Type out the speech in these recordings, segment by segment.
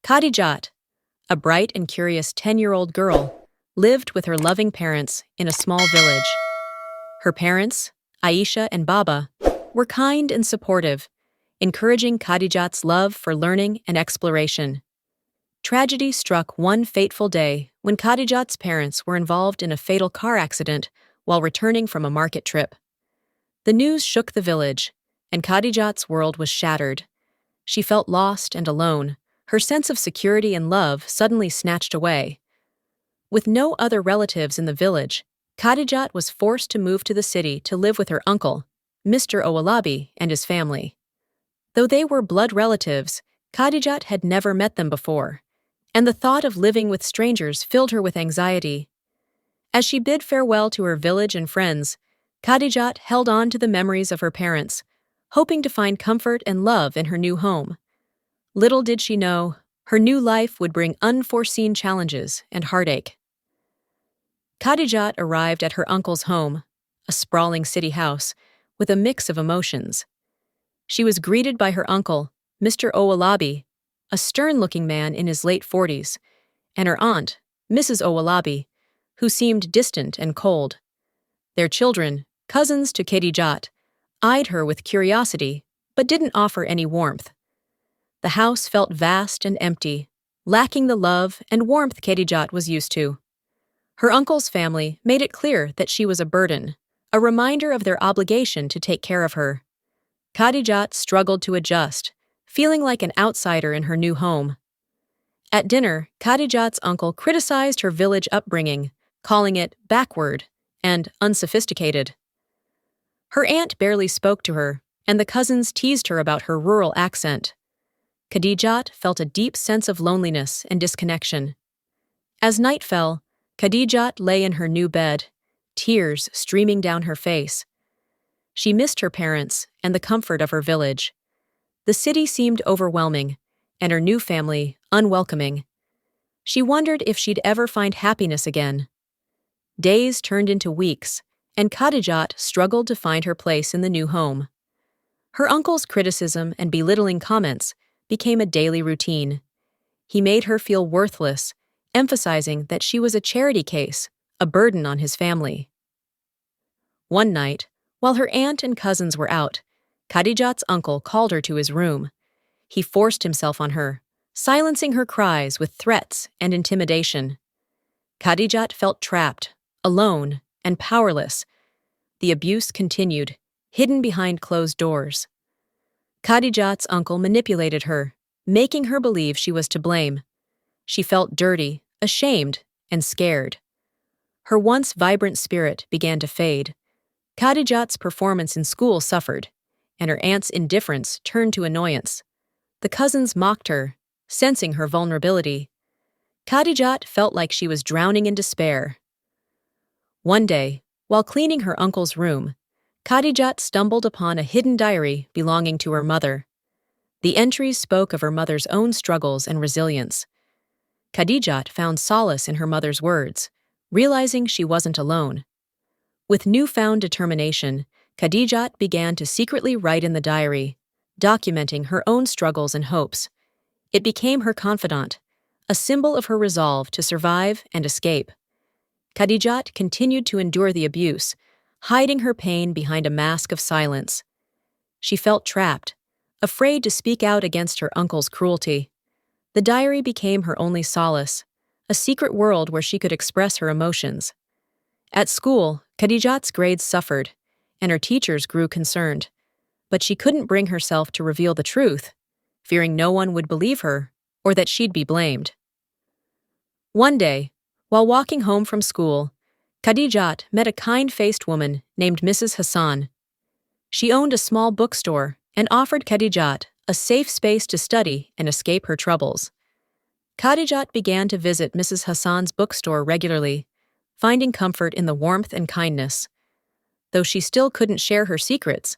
Kadijat, a bright and curious 10-year-old girl, lived with her loving parents in a small village. Her parents, Aisha and Baba, were kind and supportive, encouraging Kadijat's love for learning and exploration. Tragedy struck one fateful day when Kadijat's parents were involved in a fatal car accident while returning from a market trip. The news shook the village, and Kadijat's world was shattered. She felt lost and alone, her sense of security and love suddenly snatched away. With no other relatives in the village, Kadijat was forced to move to the city to live with her uncle, Mr. Owalabi, and his family. Though they were blood relatives, Kadijat had never met them before, and the thought of living with strangers filled her with anxiety. As she bid farewell to her village and friends, Kadijat held on to the memories of her parents, hoping to find comfort and love in her new home. Little did she know, her new life would bring unforeseen challenges and heartache. Kadijat arrived at her uncle's home, a sprawling city house, with a mix of emotions. She was greeted by her uncle, Mr. Owalabi, a stern-looking man in his late 40s, and her aunt, Mrs. Owalabi, who seemed distant and cold. Their children, cousins to Kadijat, eyed her with curiosity, but didn't offer any warmth. The house felt vast and empty, lacking the love and warmth Kadijat was used to. Her uncle's family made it clear that she was a burden, a reminder of their obligation to take care of her. Kadijat struggled to adjust, feeling like an outsider in her new home. At dinner, Kadijat's uncle criticized her village upbringing, calling it backward and unsophisticated. Her aunt barely spoke to her, and the cousins teased her about her rural accent. Kadijat felt a deep sense of loneliness and disconnection. As night fell, Kadijat lay in her new bed, tears streaming down her face. She missed her parents and the comfort of her village. The city seemed overwhelming, and her new family unwelcoming. She wondered if she'd ever find happiness again. Days turned into weeks, and Kadijat struggled to find her place in the new home. Her uncle's criticism and belittling comments became a daily routine. He made her feel worthless, emphasizing that she was a charity case, a burden on his family. One night, while her aunt and cousins were out, Kadijat's uncle called her to his room. He forced himself on her, silencing her cries with threats and intimidation. Kadijat felt trapped, alone, and powerless. The abuse continued, hidden behind closed doors. Kadijat's uncle manipulated her, making her believe she was to blame. She felt dirty, ashamed, and scared. Her once vibrant spirit began to fade. Kadijat's performance in school suffered, and her aunt's indifference turned to annoyance. The cousins mocked her, sensing her vulnerability. Kadijat felt like she was drowning in despair. One day, while cleaning her uncle's room, Kadijat stumbled upon a hidden diary belonging to her mother. The entries spoke of her mother's own struggles and resilience. Kadijat found solace in her mother's words, realizing she wasn't alone. With newfound determination, Kadijat began to secretly write in the diary, documenting her own struggles and hopes. It became her confidant, a symbol of her resolve to survive and escape. Kadijat continued to endure the abuse, hiding her pain behind a mask of silence. She felt trapped, afraid to speak out against her uncle's cruelty. The diary became her only solace, a secret world where she could express her emotions. At school, Kadijat's grades suffered, and her teachers grew concerned. But she couldn't bring herself to reveal the truth, fearing no one would believe her or that she'd be blamed. One day, while walking home from school, Kadijat met a kind-faced woman named Mrs. Hassan. She owned a small bookstore and offered Kadijat a safe space to study and escape her troubles. Kadijat began to visit Mrs. Hassan's bookstore regularly, finding comfort in the warmth and kindness. Though she still couldn't share her secrets,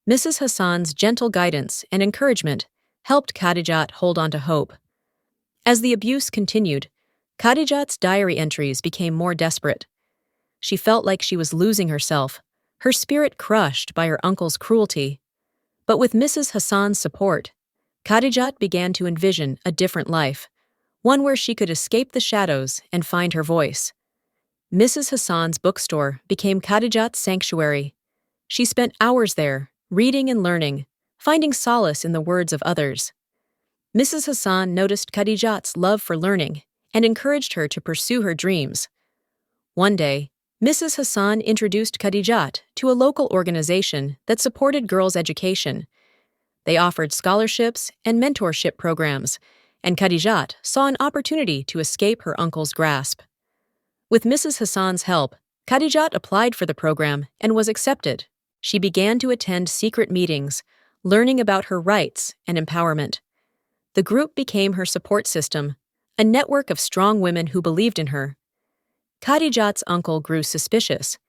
Mrs. Hassan's gentle guidance and encouragement helped Kadijat hold on to hope. As the abuse continued, Kadijat's diary entries became more desperate. She felt like she was losing herself, her spirit crushed by her uncle's cruelty. But with Mrs. Hassan's support, Kadijat began to envision a different life, one where she could escape the shadows and find her voice. Mrs. Hassan's bookstore became Kadijat's sanctuary. She spent hours there, reading and learning, finding solace in the words of others. Mrs. Hassan noticed Kadijat's love for learning and encouraged her to pursue her dreams. One day, Mrs. Hassan introduced Kadijat to a local organization that supported girls' education. They offered scholarships and mentorship programs, and Kadijat saw an opportunity to escape her uncle's grasp. With Mrs. Hassan's help, Kadijat applied for the program and was accepted. She began to attend secret meetings, learning about her rights and empowerment. The group became her support system, a network of strong women who believed in her. Kadijat's uncle grew suspicious,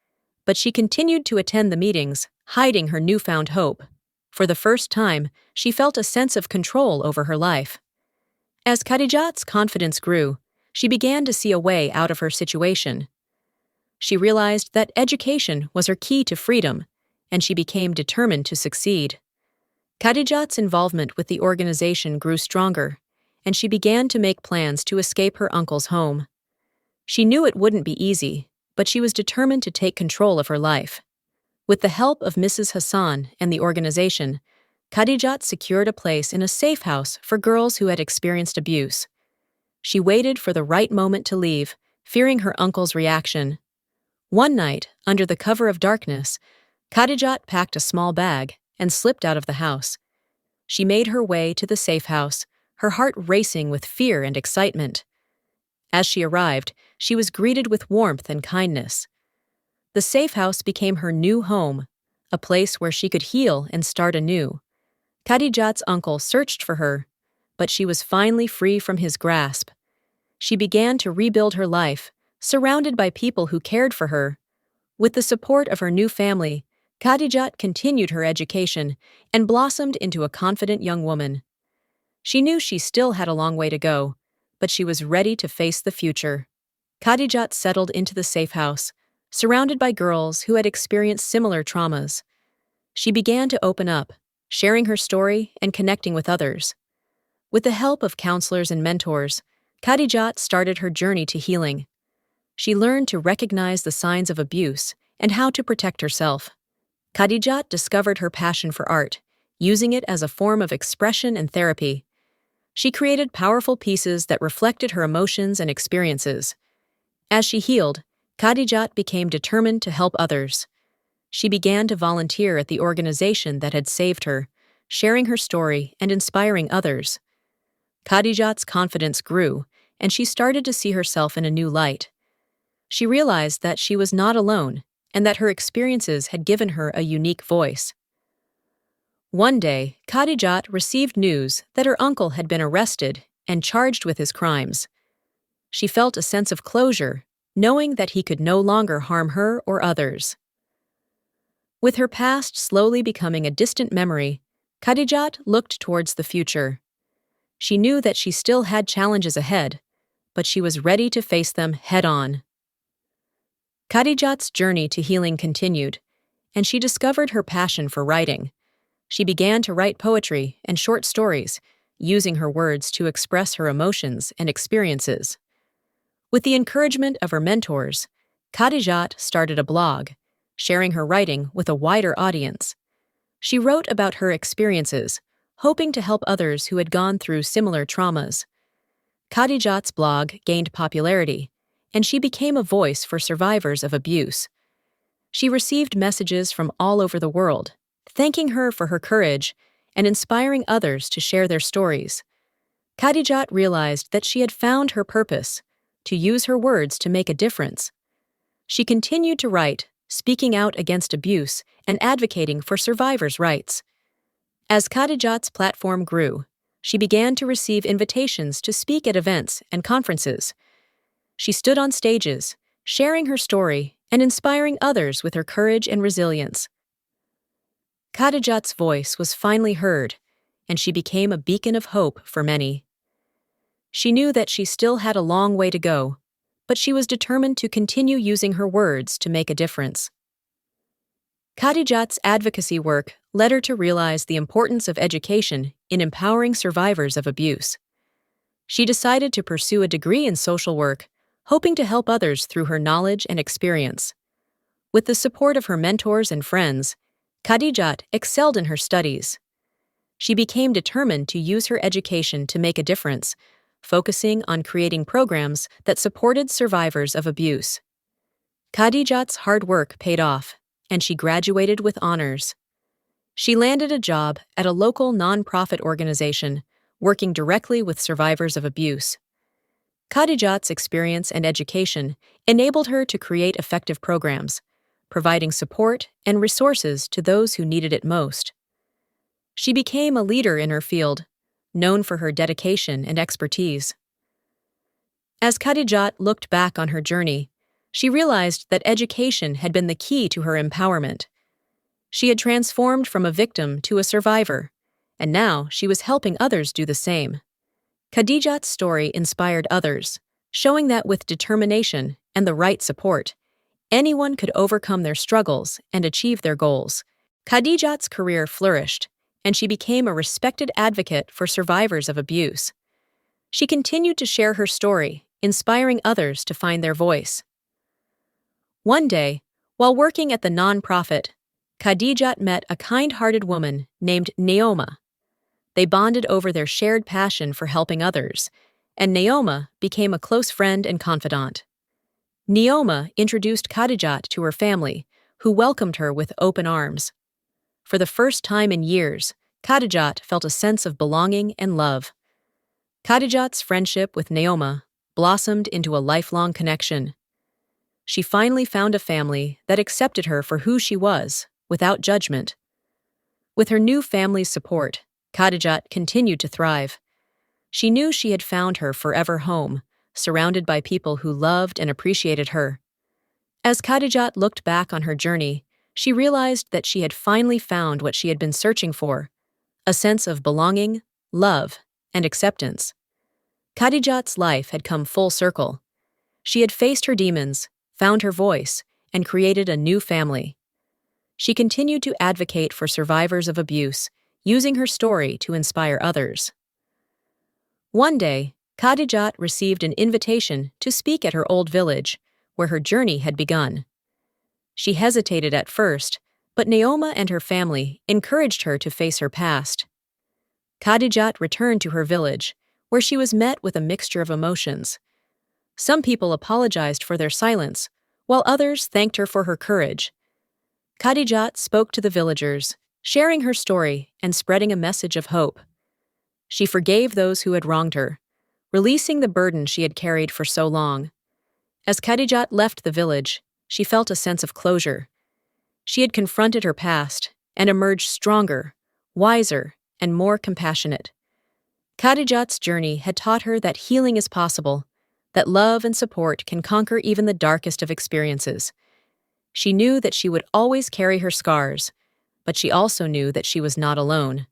but she continued to attend the meetings, hiding her newfound hope. For the first time, she felt a sense of control over her life. As Kadijat's confidence grew, she began to see a way out of her situation. She realized that education was her key to freedom, and she became determined to succeed. Kadijat's involvement with the organization grew stronger, and she began to make plans to escape her uncle's home. She knew it wouldn't be easy, but she was determined to take control of her life. With the help of Mrs. Hassan and the organization, Kadijat secured a place in a safe house for girls who had experienced abuse. She waited for the right moment to leave, fearing her uncle's reaction. One night, under the cover of darkness, Kadijat packed a small bag and slipped out of the house. She made her way to the safe house, her heart racing with fear and excitement. As she arrived, she was greeted with warmth and kindness. The safe house became her new home, a place where she could heal and start anew. Kadijat's uncle searched for her, but she was finally free from his grasp. She began to rebuild her life, surrounded by people who cared for her. With the support of her new family, Kadijat continued her education and blossomed into a confident young woman. She knew she still had a long way to go, but she was ready to face the future. Kadijat settled into the safe house, surrounded by girls who had experienced similar traumas. She began to open up, sharing her story and connecting with others. With the help of counselors and mentors, Kadijat started her journey to healing. She learned to recognize the signs of abuse and how to protect herself. Kadijat discovered her passion for art, using it as a form of expression and therapy. She created powerful pieces that reflected her emotions and experiences. As she healed, Kadijat became determined to help others. She began to volunteer at the organization that had saved her, sharing her story and inspiring others. Kadijat's confidence grew, and she started to see herself in a new light. She realized that she was not alone, and that her experiences had given her a unique voice. One day, Kadijat received news that her uncle had been arrested and charged with his crimes. She felt a sense of closure, knowing that he could no longer harm her or others. With her past slowly becoming a distant memory, Kadijat looked towards the future. She knew that she still had challenges ahead, but she was ready to face them head-on. Kadijat's journey to healing continued, and she discovered her passion for writing. She began to write poetry and short stories, using her words to express her emotions and experiences. With the encouragement of her mentors, Kadijat started a blog, sharing her writing with a wider audience. She wrote about her experiences, hoping to help others who had gone through similar traumas. Kadijat's blog gained popularity, and she became a voice for survivors of abuse. She received messages from all over the world, thanking her for her courage and inspiring others to share their stories. Kadijat realized that she had found her purpose, to use her words to make a difference. She continued to write, speaking out against abuse and advocating for survivors' rights. As Kadijat's platform grew, she began to receive invitations to speak at events and conferences. She stood on stages, sharing her story and inspiring others with her courage and resilience. Kadijat's voice was finally heard, and she became a beacon of hope for many. She knew that she still had a long way to go, but she was determined to continue using her words to make a difference. Kadijat's advocacy work led her to realize the importance of education in empowering survivors of abuse. She decided to pursue a degree in social work, hoping to help others through her knowledge and experience. With the support of her mentors and friends, Kadijat excelled in her studies. She became determined to use her education to make a difference, focusing on creating programs that supported survivors of abuse. Kadijat's hard work paid off, and she graduated with honors. She landed a job at a local nonprofit organization, working directly with survivors of abuse. Kadijat's experience and education enabled her to create effective programs, providing support and resources to those who needed it most. She became a leader in her field, known for her dedication and expertise. As Kadijat looked back on her journey, she realized that education had been the key to her empowerment. She had transformed from a victim to a survivor, and now she was helping others do the same. Kadijat's story inspired others, showing that with determination and the right support, anyone could overcome their struggles and achieve their goals. Kadijat's career flourished, and she became a respected advocate for survivors of abuse. She continued to share her story, inspiring others to find their voice. One day, while working at the nonprofit, Kadijat met a kind-hearted woman named Naoma. They bonded over their shared passion for helping others, and Naoma became a close friend and confidant. Naoma introduced Kadijat to her family, who welcomed her with open arms. For the first time in years, Kadijat felt a sense of belonging and love. Kadijat's friendship with Naoma blossomed into a lifelong connection. She finally found a family that accepted her for who she was, without judgment. With her new family's support, Kadijat continued to thrive. She knew she had found her forever home, surrounded by people who loved and appreciated her. As Kadijat looked back on her journey, she realized that she had finally found what she had been searching for: a sense of belonging, love, and acceptance. Kadijat's life had come full circle. She had faced her demons, found her voice, and created a new family. She continued to advocate for survivors of abuse, using her story to inspire others. One day, Kadijat received an invitation to speak at her old village, where her journey had begun. She hesitated at first, but Naoma and her family encouraged her to face her past. Kadijat returned to her village, where she was met with a mixture of emotions. Some people apologized for their silence, while others thanked her for her courage. Kadijat spoke to the villagers, sharing her story and spreading a message of hope. She forgave those who had wronged her, releasing the burden she had carried for so long. As Kadijat left the village, she felt a sense of closure. She had confronted her past and emerged stronger, wiser, and more compassionate. Kadijat's journey had taught her that healing is possible, that love and support can conquer even the darkest of experiences. She knew that she would always carry her scars, but she also knew that she was not alone.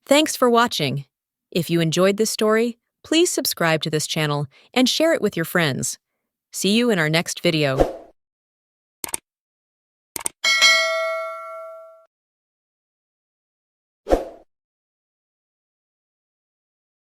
Thanks for watching. If you enjoyed this story, please subscribe to this channel and share it with your friends. See you in our next video.